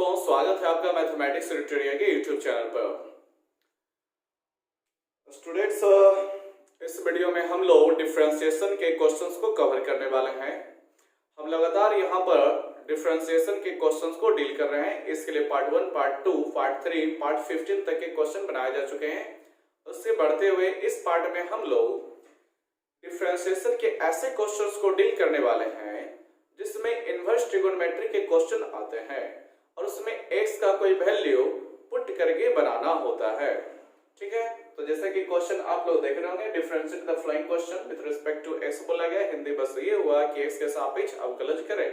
दोस्तों, स्वागत है आपका मैथमेटिक्स ट्यूटोरियल के यूट्यूब चैनल पर। स्टूडेंट्स, इस वीडियो में हम लोग डिफरेंशिएशन के क्वेश्चंस को कवर करने वाले हैं। हम लगातार यहाँ पर डिफरेंशिएशन के क्वेश्चंस को डील कर रहे हैं। इसके लिए पार्ट 1, पार्ट 2, पार्ट 3, पार्ट 15 तक के क्वेश्चन बनाए जा चुके हैं। उससे बढ़ते हुए इस पार्ट में हम लोग डिफरेंशिएशन के ऐसे क्वेश्चंस को डील करने वाले हैं जिसमें इनवर्स ट्रिगोनोमेट्री के क्वेश्चन आते हैं और उसमें x का कोई वैल्यू पुट करके बनाना होता है। ठीक है, तो जैसे कि क्वेश्चन आप लोग देख रहे होंगे, differentiate the following question with respect to x बोला गया। हिंदी बस ये हुआ कि x के सापेक्ष अवकलज करें।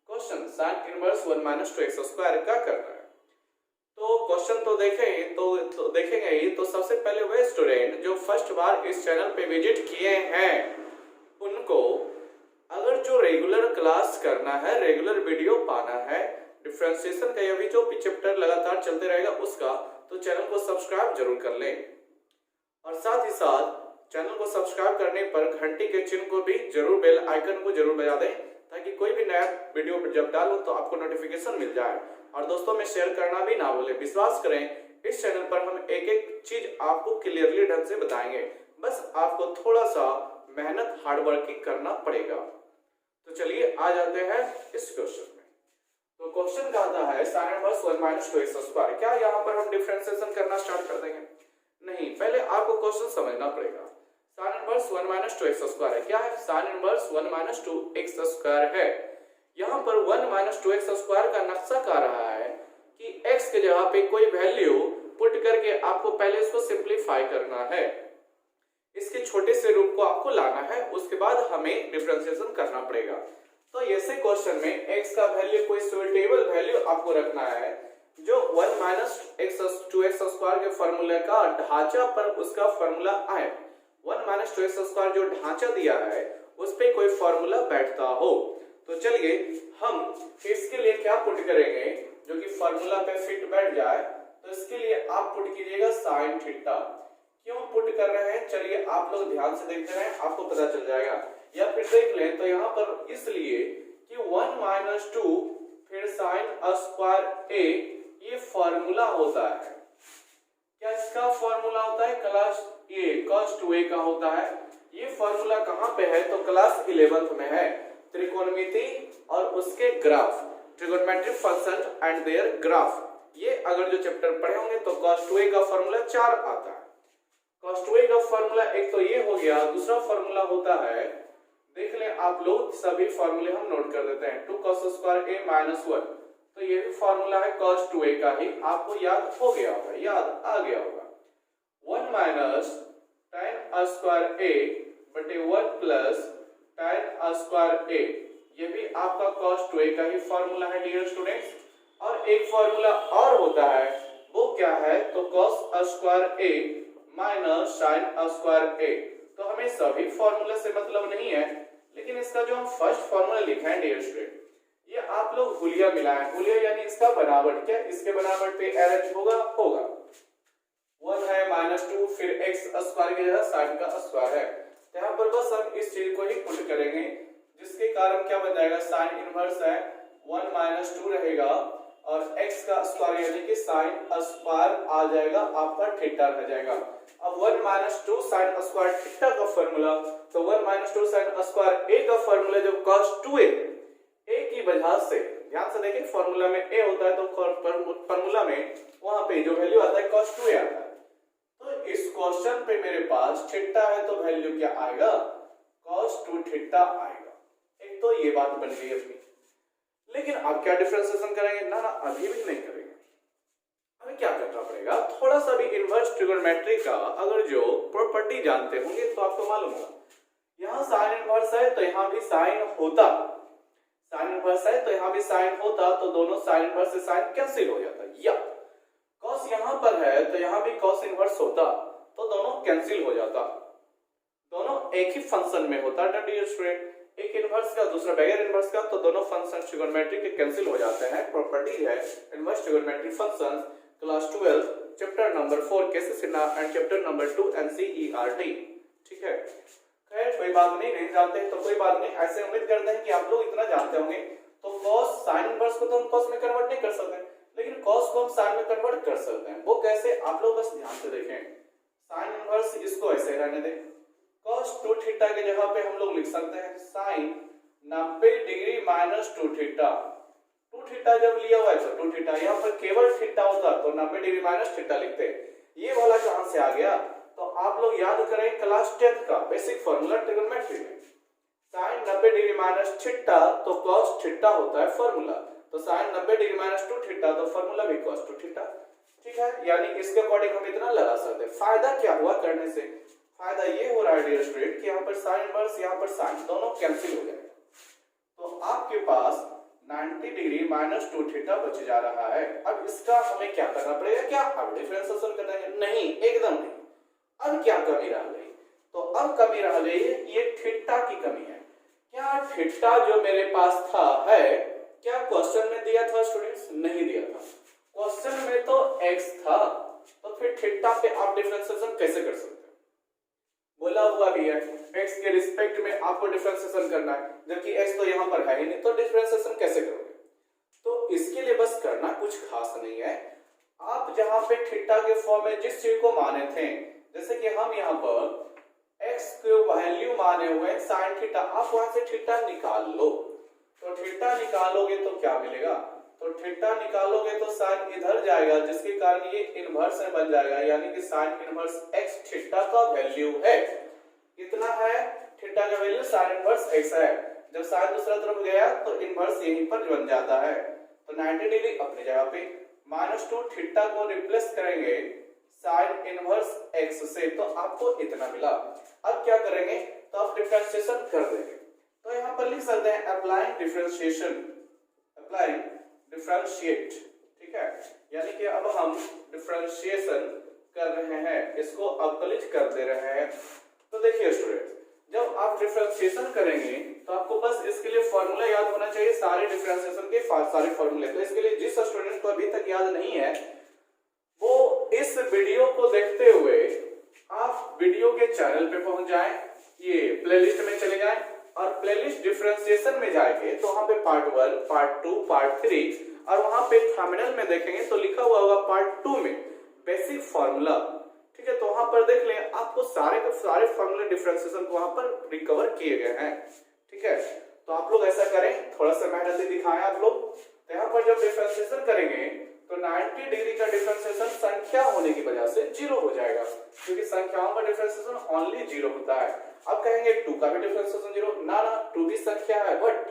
Question sin inverse 1 - 2x square का करना है। तो क्वेश्चन तो देखेंगे ही। तो सबसे पहले वे स्टूडेंट जो फर्स्ट बार इस चैनल पे विजिट किए हैं उनको अगर जो रेगुलर क्लास करना है, रेगुलर वीडियो पाना है, डिफरेंशिएशन का या भी जो भी चैप्टर लगातार चलते रहेगा उसका, तो चैनल को सब्सक्राइब जरूर कर लें। और साथ ही साथ चैनल को सब्सक्राइब करने पर घंटी के चिन्ह को भी जरूर, बेल आइकन को जरूर बजा दें ताकि कोई भी नया वीडियो जब डालूं तो आपको नोटिफिकेशन मिल जाए। और दोस्तों में शेयर करना भी ना भूलें। विश्वास करें, इस चैनल पर हम एक एक चीज आपको क्लियरली ढंग से बताएंगे। बस आपको थोड़ा सा मेहनत, हार्डवर्किंग करना पड़ेगा। तो चलिए आ जाते हैं इस क्वेश्चन में। तो क्वेश्चन कहता है sin इनवर्स 1 - 2x स्क्वायर। क्या यहाँ पर हम डिफरेंशिएशन करना स्टार्ट कर देंगे? नहीं, पहले आपको क्वेश्चन समझना पड़ेगा। sin इनवर्स 1 - 2x स्क्वायर है। क्या है? sin इनवर्स 1 - 2x स्क्वायर है। यहाँ पर 1 - 2x स्क्वायर का नक्शा कह रहा है कि x के जगह पे कोई वैल्यू पुट करके आपको पहले इसको सिंप्लीफाई करना है। इसके छोटे से रूप को आपको लाना है, उसके बाद हमें डिफरेंशिएशन करना पड़ेगा। तो ऐसे क्वेश्चन में x का वैल्यू कोई सुटेबल वैल्यू आपको रखना है जो 1 - 2x स्क्वायर के फॉर्मूले का ढांचा पर उसका फॉर्मूला आए। 1 - 2x स्क्वायर जो ढांचा दिया है उस पे कोई फॉर्मूला बैठता हो। तो चलिए हम इसके लिए क्या पुट करेंगे जो कि फॉर्मूला पे फिट बैठ जाए। तो इसके लिए आप पुट कीजिएगा sin थीटा। क्यों पुट कर रहे हैं, चलिए आप लोग ध्यान से देखते रहें, आपको पता चल जाएगा। या फिर देख लें तो यहाँ पर इसलिए कि 1 - 2 फिर sin स्क्वायर a ये फॉर्मूला होता है। क्या इसका फॉर्मूला होता है? क्लास a cos 2a का होता है। ये फॉर्मूला कहाँ पे है? तो क्लास 11th में है। त्रिकोणमिति और उसके graph, trigonometric function and their graph, ये अगर जो चैप्टर पढ़े होंगे तो cos 2a का फॉर्मूला 4 आता है। cos 2a का फॉर्मूला एक तो ये हो गया। दूसरा फॉर्मूला होता है, देख लें आप लोग, सभी फॉर्मूले हम नोट कर देते हैं। 2 cos स्क्वायर a - 1, तो ये भी फॉर्मूला है cos 2a का ही। आपको याद हो गया होगा, याद आ गया होगा। 1 - tan स्क्वायर a बटे 1 + tan स्क्वायर a, ये भी आपका cos 2a का ही फॉर्मूला है डियर स्टूडेंट्स। और एक फॉर्मूला और होता है, वो क्या है? तो cos square a minus sin square a। तो हमें सभी फॉर्मूले से मतलब नहीं है, लेकिन इसका जो हम फर्स्ट फॉर्मूला लिखा है डियर स्टूडेंट, ये आप लोग हुलिया मिलाएं। हुलिया यानी इसका बनावट। क्या इसके बनावट पे LH होगा? 1 है -2 फिर x स्क्वायर की जगह sin का स्क्वायर है। तो यहाँ पर बस हम इस चीज को ही पुट करेंगे, जिसके कारण क्या बन जाएगा? sin इनवर्स है 1 - 2 रहेगा और x का स्क्वायर यानी कि sin स्क्वायर आ जाएगा, आपका थीटा रह जाएगा। अब 1 - 2 sin स्क्वायर थीटा का फॉर्मूला, तो 1 - 2 sin स्क्वायर a का फॉर्मूला जब cos 2a की वजह से, ध्यान से देखें फॉर्मूला में a होता है तो फॉर्मूला में वहां पे जो वैल्यू आता है cos 2a आता है। तो इस क्वेश्चन पे मेरे पास थीटा है तो वैल्यू क्या आएगा? cos 2 थीटा आएगा। एक तो ये बात बन गई अपनी। लेकिन अब क्या डिफरेंशिएशन करेंगे? ना अभी भी नहीं करेंगे। हमें क्या करना पड़ेगा? थोड़ा सा भी इनवर्स ट्रिगोनोमेट्री का अगर जो प्रॉपर्टी जानते होंगे तो आपको मालूम होगा। यहाँ sin इनवर्स है तो यहाँ भी sin होता, sin इनवर्स है तो यहाँ भी sin होता, तो दोनों sin इनवर्स से sin कैंसिल हो जाता। या cos यहाँ पर है तो यहाँ भी cos इनवर्स होता, तो दोनों कैंसिल हो जाता। दोनों एक ही फंक्शन में होता डियर स्टूडेंट, एक इनवर्स का दूसरा बगैर इनवर्स का, तो दोनों फंक्शन ट्रिगोनोमेट्री के कैंसिल हो जाते हैं। प्रॉपर्टी है inverse trigonometry functions, class 12 chapter number 4 cases in and chapter number 2 NCERT। ठीक है, खैर कोई बात नहीं जानते तो कोई बात नहीं, ऐसे उम्मीद करते हैं कि आप लोग इतना जानते होंगे। तो cos sin इनवर्स को तो हम cos में कन्वर्ट नहीं कर सकते, को हम साइन में कन्वर्ट कर सकते हैं। वो कैसे, आप लोग बस ध्यान से देखें। साइन इनवर्स इसको ऐसे रहने दें, cos 2 थीटा की जगह पे हम लोग लिख सकते हैं sine 90 degree minus 2 theta. 2 theta जब लिया हुआ है तो 2 थीटा, यहाँ पर केवल थीटा होता तो 90 डिग्री माइनस थीटा लिखते। ये वाला कहां से आ गया, तो आप लोग याद करें क्लास 10th का बेसिक फॉर्मूला ट्रिग्नोमेट्री में, साइन 90 डिग्री माइनस थीटा तो cos थीटा होता है फॉर्मूला, तो साइन 90 डिग्री माइनस 2 थीटा तो फॉर्मूला भी cos 2 थीटा। ठीक है, यानी इसके अकॉर्डिंग हम इतना लगा सकते हैं। फायदा क्या हुआ करने से, फायदा ये हो रहा है डियर स्टूडेंट कि यहाँ पर साइन इनवर्स, यहाँ पर साइन दोनों कैंसिल हो जाएगा, तो आपके पास 90 डिग्री माइनस 2 थीटा बच जा रहा है। अब इसका हमें क्या करना पड़ेगा, क्या अब डिफरेंशिएशन करना है? नहीं, एकदम नहीं। अब क्या कमी रह गई, तो अब कमी रह गई ये थीटा की कमी है। क्या थीटा जो मेरे पास था है, क्या क्वेश्चन में दिया था स्टूडेंट्स? नहीं दिया था। क्वेश्चन में तो x था, तो फिर थीटा पे आप डिफरेंशिएशन कैसे कर सकते हैं? बोला हुआ भी है x के रिस्पेक्ट में आपको डिफरेंशिएशन करना है, जबकि x तो यहाँ पर है ही नहीं, तो डिफरेंशिएशन कैसे करोगे? तो इसके लिए बस करना कुछ खास नहीं है। आप जहां पे थीटा के फॉर्म में जिस चीज को माने थे, जैसे कि हम यहाँ पर x को वैल्यू माने हुए sin थीटा, आप वहां से थीटा निकाल लो, तो थीटा निकालोगे तो क्या मिलेगा, तो थीटा निकालोगे तो sin इधर जाएगा, जिसके कारण ये इनवर्स में बन जाएगा, यानी कि sin इनवर्स x थीटा का वैल्यू है। कितना है थीटा का वैल्यू? sin इनवर्स x है। जब sin दूसरा तरफ गया तो इनवर्स यहीं पर बन जाता है, तो 90 डिग्री अपनी जगह पे, -2 थीटा को रिप्लेस करेंगे sin इनवर्स x से, तो आपको इतना मिला। अब क्या करेंगे, तो आप डिफरेंशिएशन कर देंगे, तो यहाँ पर लिख सकते हैं अप्लाइंग डिफरेंशिएशन, अप्लाइंग डिफरेंशिएट। ठीक है, यानी कि अब हम डिफरेंशिएशन कर रहे हैं, इसको अवकलित कर दे रहे हैं। तो देखिए स्टूडेंट, जब आप डिफरेंशिएशन करेंगे तो आपको बस इसके लिए फॉर्मूला याद होना चाहिए, सारे डिफरेंशिएशन के सारे फॉर्मूले। तो इसके लिए जिस स्टूडेंट को अभी तक याद नहीं है, वो इस वीडियो को देखते हुए आप वीडियो के चैनल पे पहुंच जाएं, ये प्लेलिस्ट में चले जाएं और प्लेलिस्ट डिफरेंशिएशन में जाएंगे तो वहां पे पार्ट 1, पार्ट 2, पार्ट 3 और वहां पे थंबनेल में देखेंगे तो लिखा हुआ होगा पार्ट 2 में बेसिक फार्मूला। ठीक है, तो वहां पर देख लें, आपको सारे के सारे फार्मूले डिफरेंशिएशन को वहां पर रिकवर किए गए हैं। ठीक है, तो आप लोग ऐसा करें, थोड़ा सा मेहनत दिखाएं आप लोग। तो यहाँ पर जब डिफरेंशिएशन करेंगे तो 90 डिग्री का डिफरेंशिएशन संख्या होने की वजह से 0 हो जाएगा, क्योंकि संख्याओं का डिफरेंशिएशन ओनली 0 होता है। अब कहेंगे 2 का भी डिफरेंशिएशन 0, ना 2 भी संख्या है, बट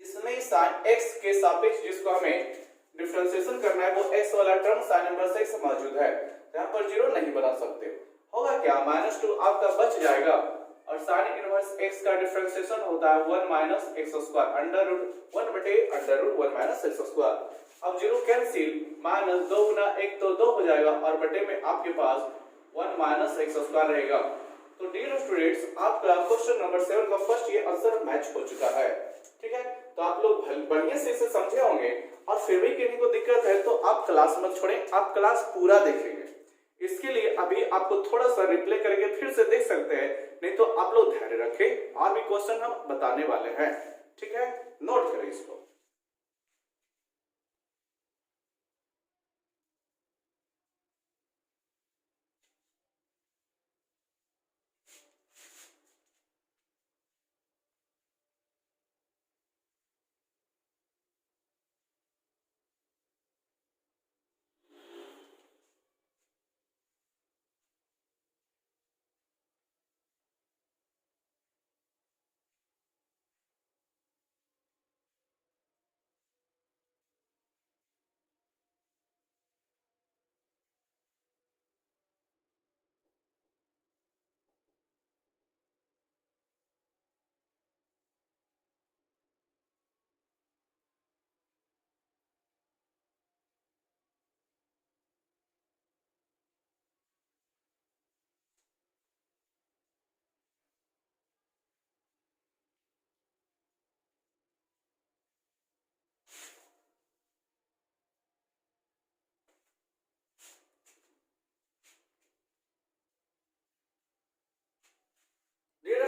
इसमें sin x के सापेक्ष जिसको हमें डिफरेंशिएशन करना है वो x वाला टर्म sin इनवर्स x मौजूद है, यहाँ पर 0 नहीं बना सकते। होगा क्या, -2 आपका बच जाएगा, और sin इनवर्स x का डिफरेंशिएशन होता है 1 minus x square, under root 1 बटे under root 1 minus x square. अब 0 कैंसिल, माइनस 2 गुना 1 तो 2 हो जाएगा, और बटे में आपके पास 1 माइनस x स्क्वायर रहेगा। तो डियर स्टूडेंट्स, आपका क्वेश्चन नंबर 7 का फर्स्ट ये आंसर मैच हो चुका है। ठीक है, तो आप लोग बढ़िया से इसे समझे होंगे, और फिर भी किसी को दिक्कत है तो आप क्लास मत छोड़ें, आप क्लास पूरा देखेंगे। इसके लिए अभी आपको थोड़ा सा रिप्ले करके फिर से देख सकते हैं, नहीं तो आप लोग धैर्य रखें, और भी क्वेश्चन हम बताने वाले हैं। ठीक है, नोट करें इसको।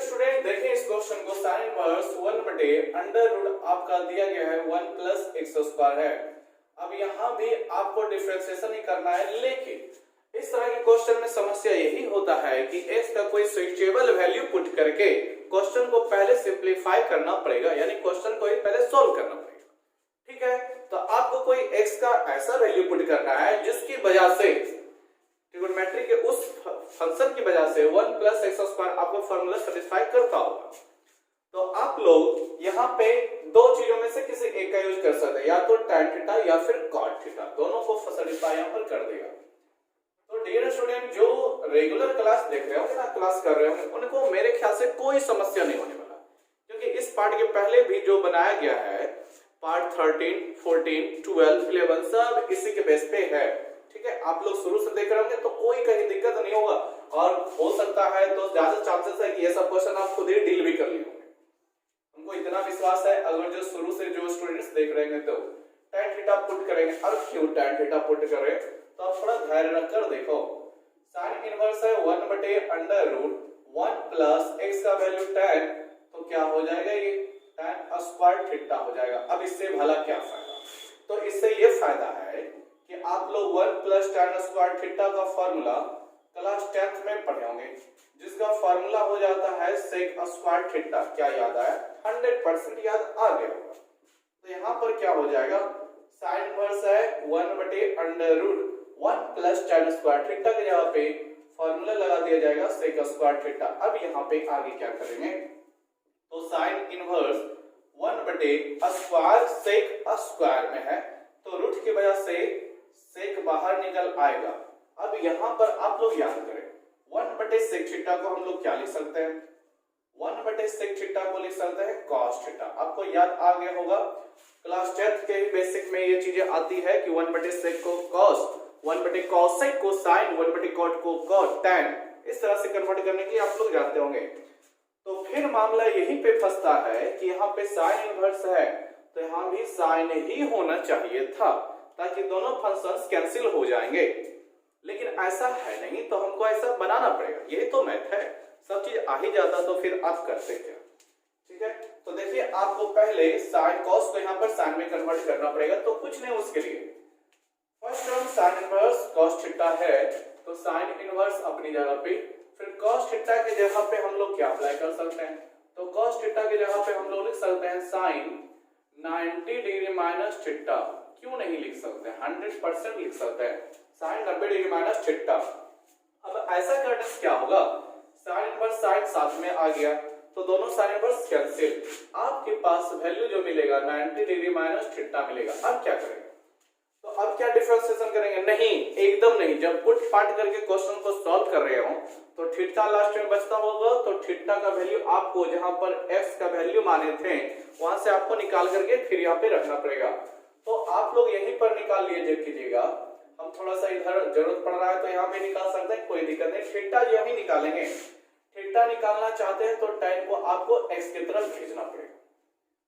स्टूडेंट देखिए इस क्वेश्चन को, sin इनवर्स 1 बटे अंडर रूट आपका दिया गया है 1 प्लस x स्क्वायर है। अब यहाँ भी आपको डिफरेंशिएशन ही करना है, लेकिन इस तरह के क्वेश्चन में समस्या यही होता है कि x का कोई स्विचेबल वैल्यू पुट करके क्वेश्चन को पहले सिंपलीफाई करना पड़ेगा, यानी क्वेश्चन को ही पहले सॉल्व करना पड़ेगा। ठीक है, तो आपको कोई x का ऐसा वैल्यू पुट करना है जिसकी वजह से ट्रिगोनोमेट्री के उस फंक्शन की वजह से 1 + x² आपको फार्मूला सेटिस्फाई करता होगा। तो आप लोग यहाँ पे दो चीजों में से किसी एक का यूज कर सकते हैं, या तो tan थीटा या फिर cot थीटा, दोनों को सेटिस्फाई यहाँ पर कर देगा। तो डियर स्टूडेंट, जो रेगुलर क्लास देख रहे होंगे ना, क्लास कर रहे होंगे, उनको मेरे ख्याल से कोई समस्या नहीं होने वाला, क्योंकि इस पार्ट के पहले भी जो बनाया गया है पार्ट 13, 14, 12, 11 सब इसी के बेस पे है। ठीक है, आप लोग शुरू से देख रहे होंगे तो कोई कहीं दिक्कत नहीं होगा, और हो सकता है तो ज्यादा चांसेस है कि ये सब क्वेश्चन आप खुद ही डील भी कर लिए होंगे। हमको इतना विश्वास है, अगर जो शुरू से जो स्टूडेंट्स देख रहे हैं तो tan थीटा पुट करेंगे। और क्यों tan थीटा पुट करें, तो आप थोड़ा धैर्य रखकर देखो। sin इनवर्स है 1/√1 प्लस x का वैल्यू tan, तो क्या हो जाएगा, ये tan² थीटा हो जाएगा। अब इससे भला क्या फायदा, तो इससे ये फायदा है कि आप लोग 1 + tan² थीटा का फार्मूला क्लास 10th में पढ़े होंगे, जिसका फार्मूला हो जाता है sec² थीटा। क्या याद आया? 100% याद आ गया होगा। तो यहाँ पर क्या हो जाएगा, sin इनवर्स है 1/√1 प्लस tan² थीटा के जगह पे फार्मूला लगा दिया जाएगा sec² थीटा। अब यहाँ पे आगे क्या करेंगे, तो sin इनवर्स 1/² sec² में है, तो रूट की वजह से sec बाहर निकल आएगा। अब यहाँ पर आप लोग याद करें 1/sec थीटा को हम लोग क्या लिख सकते हैं, 1/sec थीटा को लिख सकते हैं cos थीटा। आपको याद आ गया होगा, क्लास 10th के बेसिक में ये चीजें आती है कि 1/sec को cos, 1/cosec को sin, 1/cot को cot, tan, इस तरह से कन्वर्ट करने के लिए आप लोग जानते होंगे। तो फिर मामला यहीं पे फंसता है कि यहाँ पे sin इनवर्स है, तो यहाँ भी sin ही होना चाहिए था, ताकि दोनों फंक्शंस कैंसिल हो जाएंगे। लेकिन ऐसा है नहीं, तो हमको ऐसा बनाना पड़ेगा। यही तो मैथ है, सब चीज आ ही जाता तो फिर आप करते क्या। ठीक है, तो देखिए आपको पहले sin cos को यहाँ पर sin में कन्वर्ट करना पड़ेगा, तो कुछ नहीं उसके लिए। First term sin inverse cos theta है, तो sin इनवर्स अपनी जगह पे, फिर cos थीटा की जगह पे हम लोग क्या अप्लाई कर सकते हैं, तो cos थीटा की जगह पे हम लोग लिख सकते हैं sin 90 डिग्री माइनस थीटा। क्यों नहीं लिख सकते, 100% लिख सकते हैं sin 90 डिग्री माइनस थीटा। अब ऐसा करने से क्या होगा, sin इनवर्स sin साथ में आ गया, तो दोनों sin इनवर्स कैंसिल, आपके पास वैल्यू जो मिलेगा 90 डिग्री माइनस थीटा मिलेगा। अब क्या करेंगे, तो अब क्या डिफरेंशिएशन करेंगे, नहीं एकदम नहीं। जब पुट पार्ट करके क्वेश्चन को सॉल्व कर रहे हो तो थीटा लास्ट में बचता होगा, तो थीटा का वैल्यू आपको जहां पर x का वैल्यू माने थे वहां से आपको निकाल करके फिर यहाँ पे रखना पड़ेगा। तो आप लोग यहीं पर निकाल लीजिएगा, हम थोड़ा सा इधर जरूरत पड़ रहा है तो यहाँ पे निकाल सकते हैं, कोई दिक्कत नहीं। थीटा यही निकालेंगे, थीटा निकालना चाहते हैं तो tan को आपको x की तरफ भेजना पड़ेगा,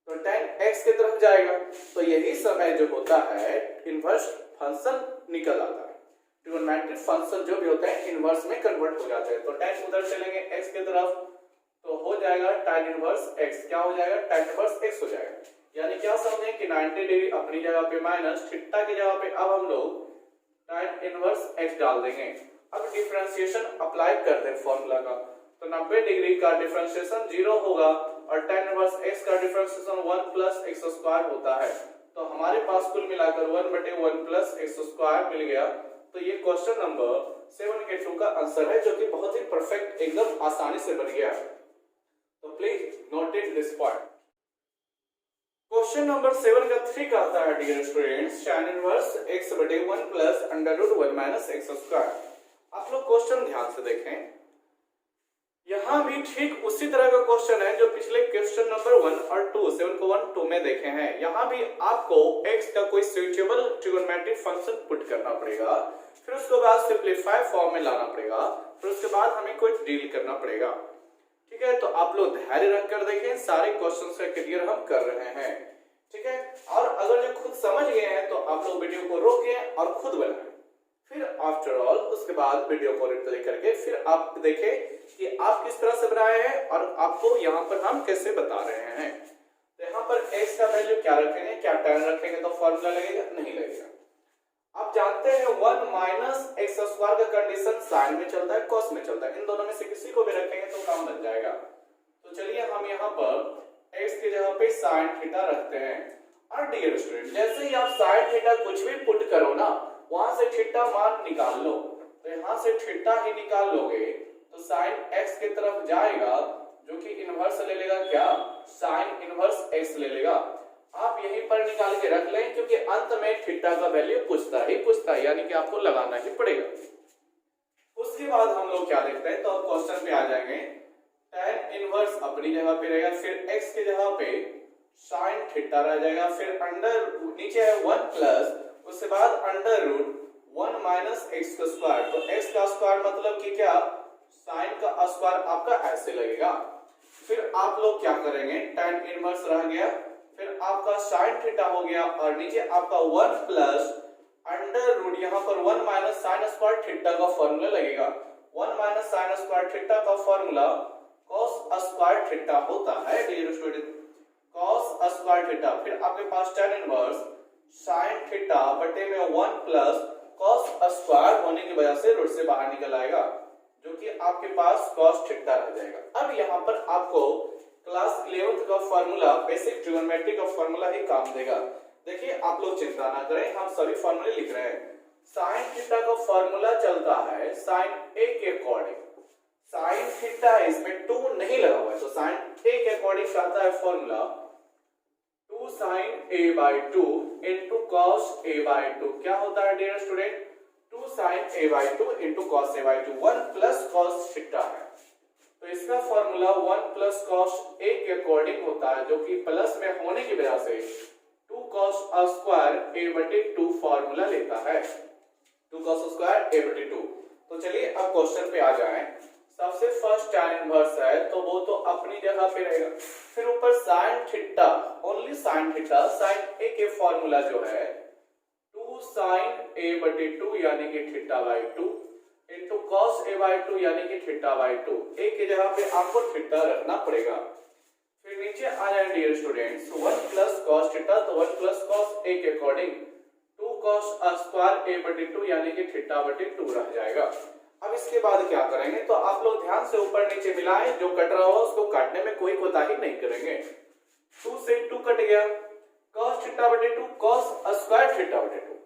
तो tan x की तरफ जाएगा, तो यही समय जो होता है इनवर्स फंक्शन निकल आता है। ट्रिगोनोमेट्रिक फंक्शन जो भी होते हैं इनवर्स में कन्वर्ट हो जाते हैं। तो tan उधर चलेंगे x की तरफ, तो हो जाएगा tan इनवर्स x। क्या हो जाएगा, tan इनवर्स x हो जाएगा। यानी क्या समझें कि 90 डिग्री अपनी जगह पे माइनस थीटा की जगह पे अब हम लोग tan इनवर्स x डाल देंगे। अब डिफरेंशिएशन अप्लाई कर दें फॉर्मूला का, तो 90 डिग्री का डिफरेंशिएशन 0 होगा और tan इनवर्स x का डिफरेंशिएशन 1 + x² होता है। तो हमारे पास कुल मिलाकर 1/1 + x² मिल गया। तो ये क्वेश्चन नंबर 7 के 2 का आंसर है, जो कि बहुत ही परफेक्ट एकदम आसानी से बन गया। तो please note it this point. Question number 7 का 3 कहता है dear students, tan inverse x/1 + √1 - x²। आप लोग क्वेश्चन ध्यान से देखें, यहाँ भी ठीक उसी तरह का क्वेश्चन है जो पिछले क्वेश्चन नंबर 1 और 2 7.1 में देखे हैं। यहाँ भी आपको x का कोई सुइटेबल ट्रिगोनोमेट्रिक फंक्शन पुट करना पड़ेगा, फिर उसके बाद सिंपलीफाई फॉर्म में लाना पड़ेगा, फिर उसके बाद हमें कोई डील करना पड़ेगा। ठीक है, तो आप लोग धैर्य रखकर देखें, सारे क्वेश्चंस का क्लियर हम कर रहे हैं। ठीक है, और अगर जो खुद समझ गए हैं तो आप लोग वीडियो को रोकें और खुद बनाएं, फिर आफ्टर ऑल उसके बाद वीडियो को रिप्ले करके फिर आप देखें कि आप किस तरह से बनाए हैं और आपको यहाँ पर हम कैसे बता रहे हैं। तो यहाँ पर x का वैल्यू क्या रखेंगे, क्या tan रखेंगे तो फॉर्मूला लगेगा, नहीं लगेगा। जानते हैं 1 माइनस एक्स स्क्वायर का कंडीशन साइन में चलता है, कॉस में चलता है, इन दोनों में से किसी को भी रखेंगे तो काम बन जाएगा। तो चलिए हम यहाँ पर एक्स की जगह पे साइन थीटा रखते हैं। और डियर स्टूडेंट, जैसे ही आप साइन थीटा कुछ भी पुट करो ना, वहां से थीटा मान निकाल लो, तो यहाँ से थीटा ही निकाल लोगे तो साइन एक्स की तरफ जाएगा, जो कि इनवर्स ले लेगा, क्या साइन इनवर्स एक्स ले लेगा। आप यहीं पर निकाल के रख लें, क्योंकि अंत में थीटा का वैल्यू पूछता है, यानी कि आपको लगाना ही पड़ेगा। उसके बाद हम लोग क्या देखते हैं, तो अब क्वेश्चन पे आ जाएंगे। tan इनवर्स अपनी जगह पे रहेगा, फिर x की जगह पे sin थीटा रह जाएगा, फिर अंडर नीचे है 1 प्लस, उसके बाद अंडर रूट 1 माइनस एक्स का स्क्वायर। तो x का स्क्वायर मतलब कि क्या, sin का स्क्वायर आपका ऐसे लगेगा। फिर आप लोग क्या करेंगे, tan इनवर्स रह गया, फिर आपका sin थीटा हो गया, और नीचे आपका 1 प्लस अंडर रूट, यहाँ पर 1 माइनस साइन स्क्वायर थीटा का फॉर्मूला लगेगा। 1 माइनस साइन स्क्वायर थीटा का फॉर्मूला cos स्क्वायर थीटा होता है dear student, cos square theta. फिर आपके पास tan इनवर्स sin थीटा बटे में 1 प्लस cos स्क्वायर होने की वजह से रूट से बाहर निकल आएगा, जो कि आपके पास cos थीटा रह जाएगा। अब यहाँ पर आपको क्लास 11th का फॉर्मूला, बेसिक ट्रिग्नोमेट्री का फॉर्मूला ही काम देगा। देखिए आप लोग चिंता ना करें, हम सभी फॉर्मूले लिख रहे हैं। साइन थीटा का फॉर्मूला चलता है साइन ए के अकॉर्डिंग। साइन थीटा इसमें 2 नहीं लगा हुआ है, तो साइन ए के अकॉर्डिंग कहता है formula 2 sine A by 2 into cos A by 2। क्या होता है dear student, 2 sine A by 2 into cos A by 2, 1 plus cos theta है। तो इसका फॉर्मूला 1 प्लस कॉस ए के अकॉर्डिंग होता है, जो कि प्लस में होने की वजह से 2 cos स्क्वायर a बटे 2 फॉर्मूला लेता है, 2 cos स्क्वायर a बटे 2। तो चलिए अब क्वेश्चन पे आ जाएं। सबसे फर्स्ट tan इनवर्स है, तो वो तो अपनी जगह पे रहेगा। फिर ऊपर sin theta, only sin theta, sin a के फॉर्मूला जो है 2 sin a बटे 2 यानी कि theta by 2 into cos a by 2 यानी कि थीटा बाई 2। a की जगह पे आपको थीटा रखना पड़ेगा। फिर नीचे आ जाए dear students 1 plus cos theta, तो 1 प्लस cos a के अकॉर्डिंग 2 cos स्क्वायर a बटे 2 यानी कि थीटा बटे 2 रह जाएगा। अब इसके बाद क्या करेंगे, तो आप लोग ध्यान से ऊपर नीचे मिलाएं, जो कट रहा हो उसको काटने में कोई कोताही नहीं करेंगे। 2 से 2 कट गया, cos थीटा बटे 2 cos स्क्वायर थीटा बटे 2,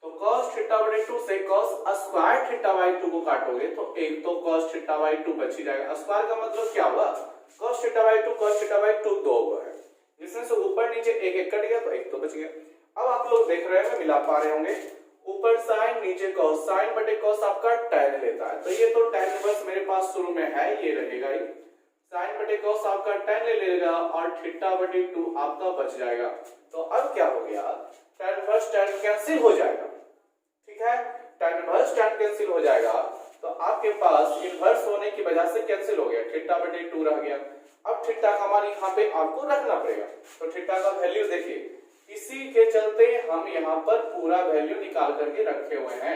तो cos थीटा बटे 2 से cos स्क्वायर थीटा बाई 2 को काटोगे तो एक तो cos थीटा बाई 2 बच ही जाएगा। स्क्वायर का मतलब क्या हुआ, cos theta by 2 cos theta by 2 2 हुआ है, जिसमें से ऊपर नीचे एक एक कट गया तो एक तो बच गया। अब आप लोग देख रहे हैं, मिला पा रहे होंगे, ऊपर sin नीचे cos, sin बटे cos आपका tan लेता है, तो ये तो tan इनवर्स मेरे पास शुरू में है, ये रहेगा ही। sin बटे cos आपका tan ले लेगा और थीटा बटे 2 आपका बच जाएगा। तो अब क्या हो गया, tan इनवर्स tan कैंसिल हो जाएगा, ठीक है, tan इनवर्स tan कैंसिल हो जाएगा, तो आपके पास इनवर्स होने की वजह से कैंसिल हो गया, थीटा बटे 2 रह गया। अब थीटा का मान यहाँ पे आपको रखना पड़ेगा, तो थीटा का वैल्यू देखिए, इसी के चलते हम यहाँ पर पूरा वैल्यू निकाल करके रखे हुए हैं।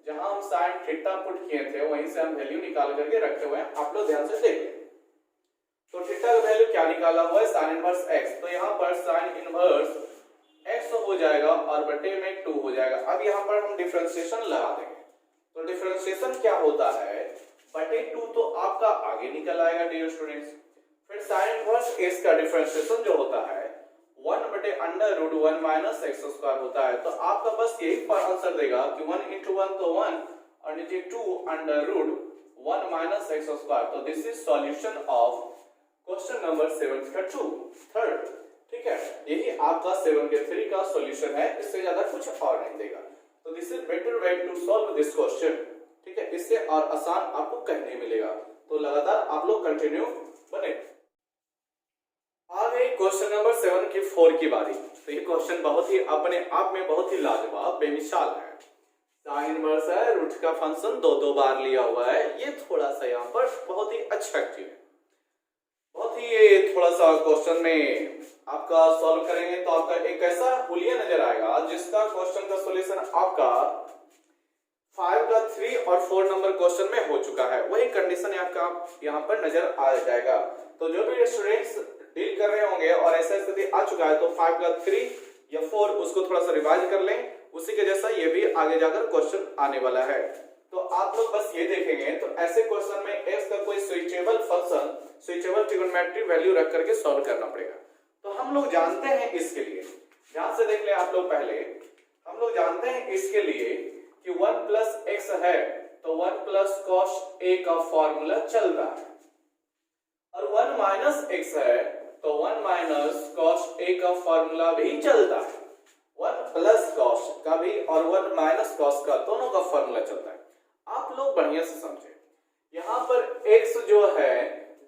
जहां हम sin थीटा पुट किए थे वहीं से हम वैल्यू निकाल करके रखे हुए हैं, आप लोग ध्यान से देखिए। तो थीटा का वैल्यू क्या निकाला हुआ है, sin इनवर्स x, तो यहाँ पर sin इनवर्स x हो जाएगा और बटे में 2 हो जाएगा। अब यहाँ पर हम डिफरेंशिएशन लगा देंगे, तो डिफरेंशिएशन क्या होता है, बटे 2 तो आपका आगे निकल आएगा डियर स्टूडेंट्स। फिर sin इनवर्स x का डिफरेंशिएशन जो होता है 1 बटे under root 1 minus x square होता है, तो आपका बस यही आंसर देगा कि 1 इंटू 1 तो 1 और नीचे 2 under root 1 minus x square. तो this is solution of question number 7 का 3rd, ठीक है, यही आपका 7 के 3 का सॉल्यूशन है, इससे ज्यादा कुछ और नहीं देगा। तो this is better way to solve this question, ठीक है, इससे और आसान आपको कहने मिलेगा। तो लगातार आप लोग कंटिन्यू बने। आ गई क्वेश्चन नंबर 7 की 4 की बारी। तो ये क्वेश्चन बहुत ही अपने आप में बहुत ही लाजवाब बेमिसाल है। साइन इनवर्स है, रूट का फंक्शन 2 बार लिया हुआ है, ये थोड़ा सा यहाँ पर बहुत ही अच्छा है, बहुत ही ये थोड़ा सा क्वेश्चन में आपका सॉल्व करेंगे तो आपका एक ऐसा हुलिया नजर आएगा जिसका क्वेश्चन का सॉल्यूशन आपका 5 का 3 और 4 नंबर क्वेश्चन में हो चुका है। वही कंडीशन आपका यहाँ पर नजर आ जाएगा। तो जो भी स्टूडेंट्स डील कर रहे होंगे और ऐसा स्थिति आ चुका है तो 5 का 3 या 4 उसको थोड़ा सा रिवाइज कर लें उसी के जैसा ये भी आगे जाकर क्वेश्चन आने वाला है। तो आप लोग बस ये देखेंगे तो ऐसे क्वेश्चन में x का कोई switchable function, switchable trigonometric value रख करके सॉल्व करना पड़ेगा। तो हम लोग जानते हैं इसके लिए, ध्यान से देख ले आप लोग, पहले हम लोग जानते हैं इसके लिए कि 1 प्लस एक्स है तो 1 प्लस कॉस ए का फॉर्मूला चल रहा है, और 1 माइनस एक्स है तो 1 माइनस कॉस ए का फॉर्मूला भी चलता है। 1 प्लस कॉस का भी और 1 माइनस कॉस का दोनों का फॉर्मूला चलता है। आप लोग बढ़िया से समझे, यहाँ पर x जो है,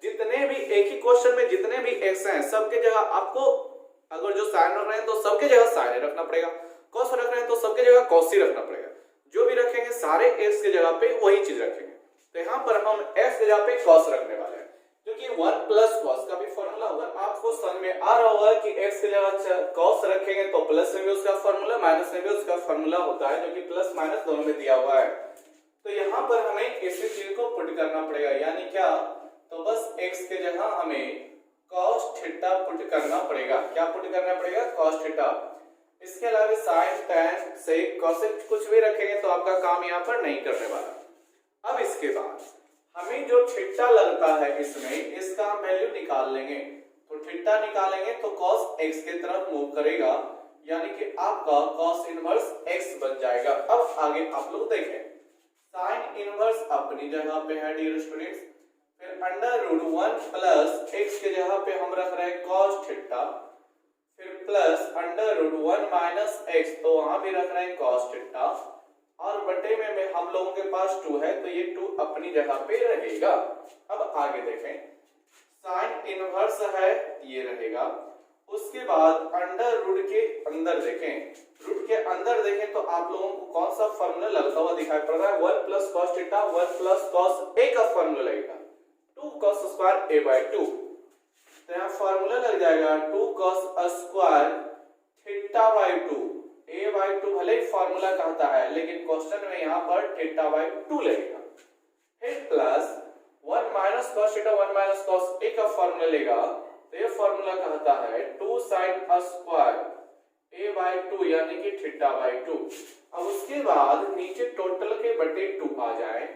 जितने भी एक ही क्वेश्चन में जितने भी x हैं सबके जगह आपको, अगर जो साइन रख रहे हैं तो सबके जगह साइन रखना पड़ेगा, कॉस रख रहे हैं तो सबके जगह कॉस ही रखना पड़ेगा। जो भी रखेंगे सारे x के जगह पे वही चीज रखेंगे। तो यहाँ पर हम x के जगह पे कॉस रखने वाले हैं, क्योंकि 1 प्लस कॉस का भी फॉर्मूला होगा। आपको समझ में आ रहा होगा कि x के जगह कॉस रखेंगे तो प्लस में भी उसका फॉर्मूला, माइनस में भी उसका फॉर्मूला होता है, जो कि प्लस माइनस दोनों में दिया हुआ है। तो यहाँ पर हमें इसी चीज को पुट करना पड़ेगा, यानी क्या, तो बस x के जगह हमें cos थीटा पुट करना पड़ेगा। क्या पुट करना पड़ेगा? cos theta. इसके अलावा sin tan sec cosec कुछ भी रखेंगे तो आपका काम यहाँ पर नहीं करने वाला। अब इसके बाद हमें जो थीटा लगता है इसमें, इसका हम वैल्यू निकाल लेंगे। तो थीटा निकालेंगे तो cos x के तरफ मूव करेगा, यानी कि आपका cos इनवर्स x बन जाएगा। अब आगे आप लोग देखें, साइन इनवर्स अपनी जगह पे है डियर स्टूडेंट्स, फिर अंडर रूट 1 प्लस एक्स के जगह पे हम रख रहे हैं cos थीटा, फिर plus under root 1 minus x, तो वहां भी रख रहे हैं cos थीटा, और बटे में हम लोगों के पास 2 है तो ये 2 अपनी जगह पे रहेगा। अब आगे देखें, साइन इनवर्स है ये रहेगा, उसके बाद अंडर रूट के अंदर देखें, रूट के अंदर देखें तो आप लोगों को कौन सा फॉर्मूला लगता हुआ दिखाई पड़ रहा है? 1 plus cos theta, 1 plus cos A का फॉर्मूला लगेगा, 2 कॉस स्क्वायर ए बाय 2। तो यहाँ फॉर्मूला लग जाएगा 2 cos square theta by 2, A by 2 भले ही फॉर्मूला कहता है लेकिन क्वेश्चन में यहाँ पर थीटा बाय 2 लगेगा। फिर plus 1 minus cos theta, 1 minus cos A का फॉर्मूला लेगा, तो ये फॉर्मूला कहता है 2 sin स्क्वायर a बाय 2, यानी कि थीटा बाय 2। अब उसके बाद नीचे टोटल के बटे 2 आ जाए,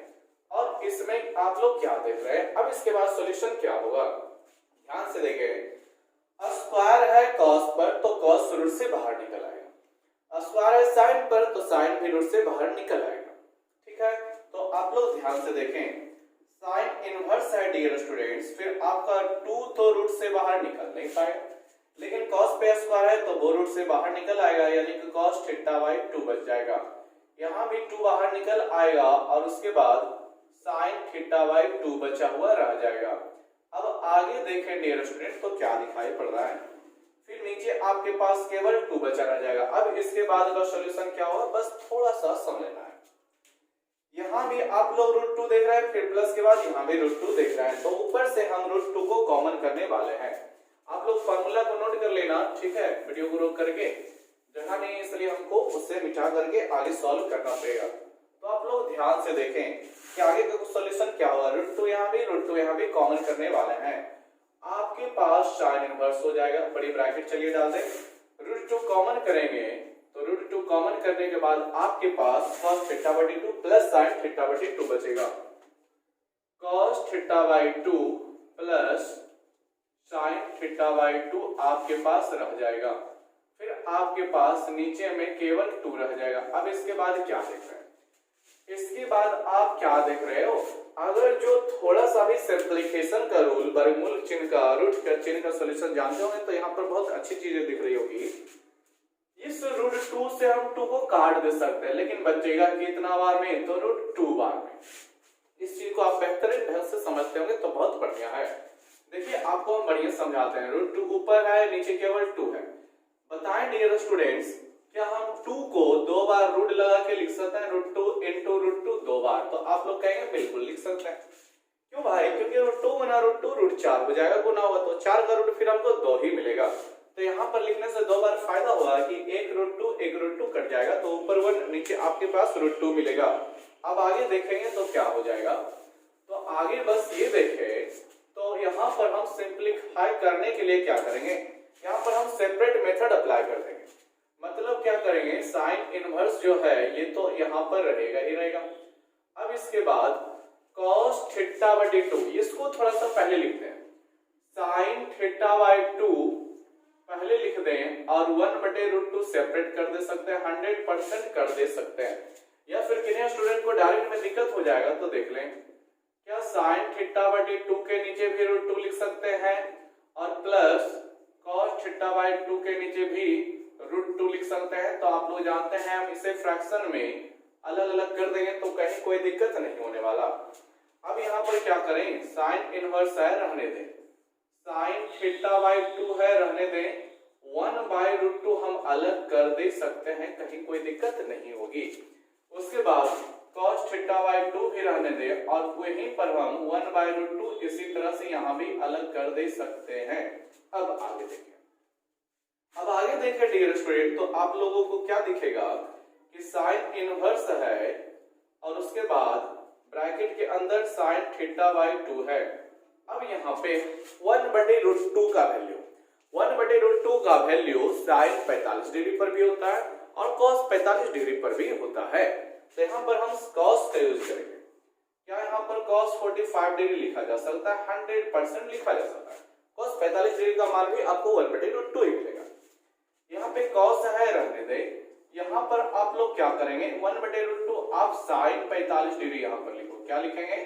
और इसमें आप लोग क्या देख रहे हैं? अब इसके बाद सॉल्यूशन क्या होगा, ध्यान से देखें। स्क्वायर है cos पर तो cos रूट से बाहर निकल आएगा, स्क्वायर है sin पर तो sin भी रूट से बाहर निकल आएगा। ठीक है, तो आप लोग ध्यान से देखें, साइन इनवर्स है डियर स्टूडेंट्स, फिर आपका 2 तो रूट से बाहर निकल नहीं पाएगा, लेकिन cos पे स्क्वायर है तो वो रूट से बाहर निकल आएगा, यानी कि cos थीटा बाय 2 बच जाएगा। यहाँ भी 2 बाहर निकल आएगा, और उसके बाद sin थीटा बाय 2 बचा हुआ रह जाएगा। अब आगे देखें डियर स्टूडेंट तो क्या दिखाई पड़ रहा है, फिर नीचे आपके पास केवल 2 बचा रह जाएगा। अब इसके बाद का सॉल्यूशन क्या होगा, बस थोड़ा सा समझना है। यहाँ भी आप लोग रूट 2 देख रहे हैं, फिर प्लस के बाद यहाँ भी रूट 2 देख रहे हैं, तो ऊपर से हम रूट 2 को कॉमन करने वाले हैं। आप लोग फॉर्मूला को नोट कर लेना, ठीक है, वीडियो को रोक करके, जगह नहीं इसलिए हमको उससे मिटा करके आगे सॉल्व करना पड़ेगा। तो आप लोग ध्यान से देखें कि आगे का सॉल्यूशन क्या होगा। रूट 2 यहाँ भी, रूट 2 यहाँ भी कॉमन करने वाले हैं। आपके पास साइन इनवर्स हो जाएगा, बड़ी ब्रैकेट चलिए डाल दें, रूट 2 कॉमन करेंगे तो रूट 2 कॉमन करने के बाद आपके पास cos theta by 2 plus sin theta by 2 बचेगा। cos theta by 2 plus sin theta by 2 आपके पास रह जाएगा, फिर आपके पास नीचे में केवल 2 रह जाएगा। अब इसके बाद क्या देख रहे हैं, इसके बाद आप क्या देख रहे हो, अगर जो थोड़ा सा भी सिंप्लीफिकेशन का रूल, वर्गमूल चिन्ह का, रूट का चिन्ह का सॉल्यूशन जानते होंगे तो यहाँ पर बहुत अच्छी चीजें दिख रही होगी। इस रूट 2 से हम 2 को काट दे सकते हैं, लेकिन बचेगा कितना बार में, तो रूट 2 बार में। इस चीज को आप बेहतरीन ढंग से समझते होंगे तो बहुत बढ़िया है। देखिए आपको हम बढ़िया समझाते हैं, रूट 2 ऊपर है, नीचे केवल 2 है। बताएं डियर स्टूडेंट्स, क्या हम 2 को 2 बार रूट लगा के लिख सकते हैं, रूट 2 इंटू रूट 2 2 बार? तो आप लोग कहेंगे बिल्कुल लिख सकते हैं। क्यों भाई? क्योंकि रूट 2 गुना रूट 2 रूट 4 हो जाएगा, गुना हुआ तो 4 का रूट फिर हमको 2 ही मिलेगा। तो यहाँ पर लिखने से 2 बार फायदा हुआ कि एक रूट 2 कट जाएगा, तो ऊपर 1 नीचे आपके पास रूट 2 मिलेगा। अब आगे देखेंगे तो क्या हो जाएगा, तो आगे बस ये देखें, तो यहाँ पर हम सिंप्लीफाई करने के लिए क्या करेंगे, यहाँ पर हम सेपरेट मेथड अप्लाई कर देंगे। मतलब क्या करेंगे, साइन इनवर्स जो है ये तो यहाँ पर रहेगा ही रहेगा। अब इसके बाद cos थीटा बटे 2, इसको थोड़ा सा पहले लिखते हैं, साइन थीटा बाई 2 पहले लिख दें और 1/√2 सेपरेट कर दे सकते हैं, 100% कर दे सकते हैं। या फिर किन्हीं स्टूडेंट को डायरेक्ट में दिक्कत हो जाएगा तो देख लें, क्या साइन थीटा बटे 2 के नीचे भी √2 लिख सकते हैं और प्लस cos थीटा बाई 2 के नीचे भी √2 लिख सकते हैं। तो आप लोग जानते हैं हम इसे फ्रैक्शन में अलग अलग कर देंगे तो कहीं कोई दिक्कत नहीं होने वाला। अब यहाँ पर क्या करें, साइन इनवर्स है रहने दें, साइन थीटा बाई 2 है रहने दें, 1/√2 हम अलग कर दे सकते हैं, कहीं कोई दिक्कत नहीं होगी। उसके बाद cos थीटा बाई 2 भी रहने दें और वहीं पर हम 1/√2 इसी तरह से यहाँ भी अलग कर दे सकते हैं। अब आगे देखें डियर स्टूडेंट, तो आप लोगों को क्या दिखेगा कि साइन इनवर्स है और उसके बाद ब्रैकेट के अंदर साइन थीटा बाई 2 है। अब यहाँ पे 1/√2 का वैल्यू, 1/√2 का वैल्यू साइन 45 डिग्री पर भी होता है और cos 45 डिग्री पर भी होता है। तो यहाँ पर हम cos का यूज करेंगे। क्या यहाँ पर cos 45 डिग्री लिखा जा सकता है? 100% लिखा जा सकता है। cos 45 डिग्री का मान भी आपको 1/√2 ही मिलेगा। यहाँ पे cos है रहने दे, यहाँ पर आप लोग क्या करेंगे, 1/√2 आप साइन 45 डिग्री यहाँ पर लिखो। क्या लिखेंगे?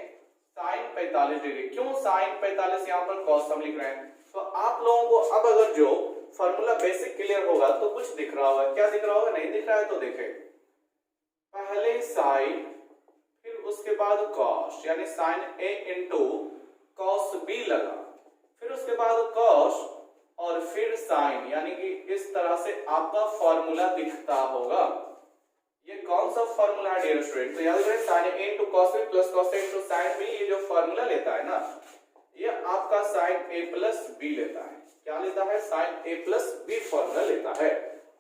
Sine 45 degree. क्यों साइन 45? यहाँ पर cos हम लिख रहे हैं। तो आप लोगों को अब अगर जो फॉर्मूला बेसिक क्लियर होगा तो कुछ दिख रहा होगा। क्या दिख रहा होगा? नहीं दिख रहा है तो देखें, पहले साइन फिर उसके बाद cos, यानी sine A into cos B लगा, फिर उसके बाद cos और फिर साइन, यानी कि इस तरह से आपका फॉर्मूला दिखता होगा। ये कौन सा फॉर्मूला है डियर स्टूडेंट? तो याद रखें sine A into cos B plus cos A into sine B, ये जो फॉर्मूला लेता है ना, ये आपका साइन A प्लस B लेता है। क्या लेता है? Sine A plus B formula लेता है।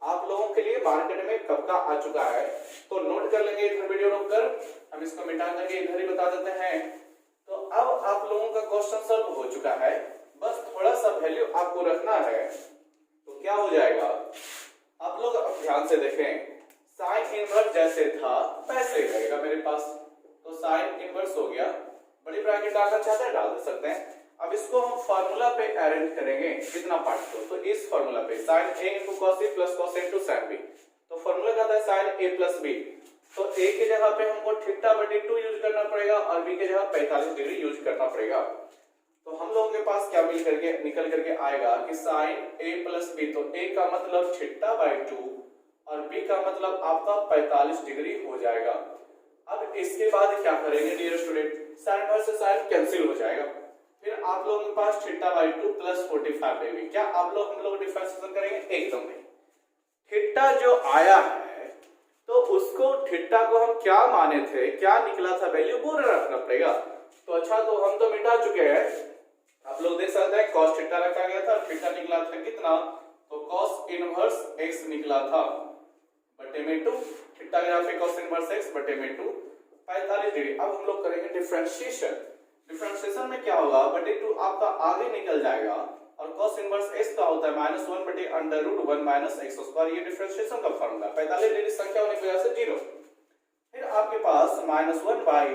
आप लोगों के लिए मार्केट में कब का आ चुका है तो नोट कर लेंगे, इधर वीडियो रोक कर हम इसको मिटा करके इधर ही बता देते हैं। तो अब आप लोगों का क्वेश्चन सॉल्व हो चुका है, बस थोड़ा सा वैल्यू आपको रखना है। तो क्या हो जाएगा, आप लोग अब ध्यान से देखें, साइन इनवर्स जैसे था वैसे ही रहेगा मेरे पास। तो साइन इनवर्स हो गया, बड़ी ब्रैकेट डालना चाहते हैं डाल दे सकते हैं। अब इसको हम फार्मूला पे अरेंज करेंगे, कितना पार्ट को, तो इस फार्मूला पे sine A into cos A plus cos A into sine B। तो फार्मूला क्या था? Sine A plus B। तो A के जगह पे हमको थीटा बटे 2 यूज करना पड़ेगा और B के जगह 45 डिग्री यूज करना पड़ेगा। तो हम लोगों के पास क्या निकल करके आएगा कि साइन A प्लस B, तो A का मतलब थीटा बाई 2 और B का मतलब आपका 45 डिग्री हो जाएगा। अब इसके बाद क्या करेंगे dear student, sine versus sine cancel हो जाएगा, फिर आप लोगों के पास थीटा बाई 2 प्लस 45 डिग्री। क्या आप लोग हम लोग डिफरेंशिएशन करेंगे? एकदम नहीं। थीटा जो आया है तो उसको थीटा को हम क्या माने थे, क्या निकला था वैल्यू, वो रखना पड़ेगा। तो अच्छा, तो हम तो मिटा चुके हैं, आप लोग देख सकते हैं cos थीटा रखा गया था, थीटा निकला था कितना, तो cos इनवर्स x निकला था बटे में 2, थीटा यहाँ पे cos इनवर्स x बटे में 2 45 डिग्री। अब हम लोग करेंगे डिफरेंशिएशन। डिफरेंशिएशन में क्या होगा, बटे 2 आपका आगे निकल जाएगा और cos इनवर्स x का होता है -1 बटे √1 माइनस x स्क्वायर। ये डिफरेंशिएशन का फार्मूला, 45 डिग्री संख्या होने की वजह से 0। फिर आपके पास -1 बाई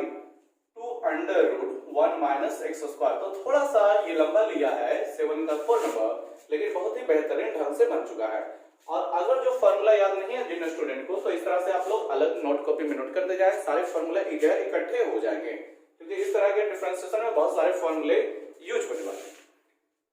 2 √1 माइनस x स्क्वायर। तो थोड़ा सा ये लंबा लिया है 7 का 4 नंबर, लेकिन बहुत ही बेहतरीन ढंग से बन चुका है। और अगर जो फार्मूला याद नहीं है जिन स्टूडेंट को, तो इस तरह से आप लोग अलग नोट कॉपी में नोट करते जाएं, सारे फार्मूला इकट्ठे हो जाएंगे, क्योंकि इस तरह के डिफरेंशिएशन में बहुत सारे फार्मूले यूज होने वाले हैं।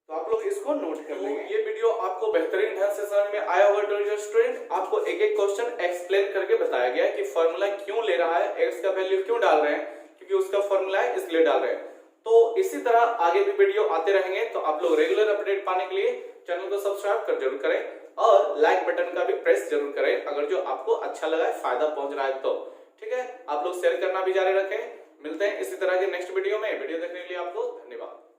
तो आप लोग इसको नोट कर लेंगे। ये वीडियो आपको बेहतरीन ढंग से समझ में आया होगा डियर स्टूडेंट। आपको एक एक क्वेश्चन एक्सप्लेन करके बताया गया है कि फार्मूला क्यों ले रहा है, x का वैल्यू क्यों डाल रहे हैं, क्योंकि उसका फार्मूला है इसलिए डाल रहे हैं। तो इसी तरह आगे भी वीडियो आते रहेंगे, तो आप लोग रेगुलर अपडेट पाने के लिए चैनल को सब्सक्राइब कर जरूर करें और लाइक बटन का भी प्रेस जरूर करें, अगर जो आपको अच्छा लगा है, फायदा पहुंच रहा है तो। ठीक है, आप लोग शेयर करना भी जारी रखें। मिलते हैं इसी तरह के नेक्स्ट वीडियो में। वीडियो देखने के लिए आपको धन्यवाद।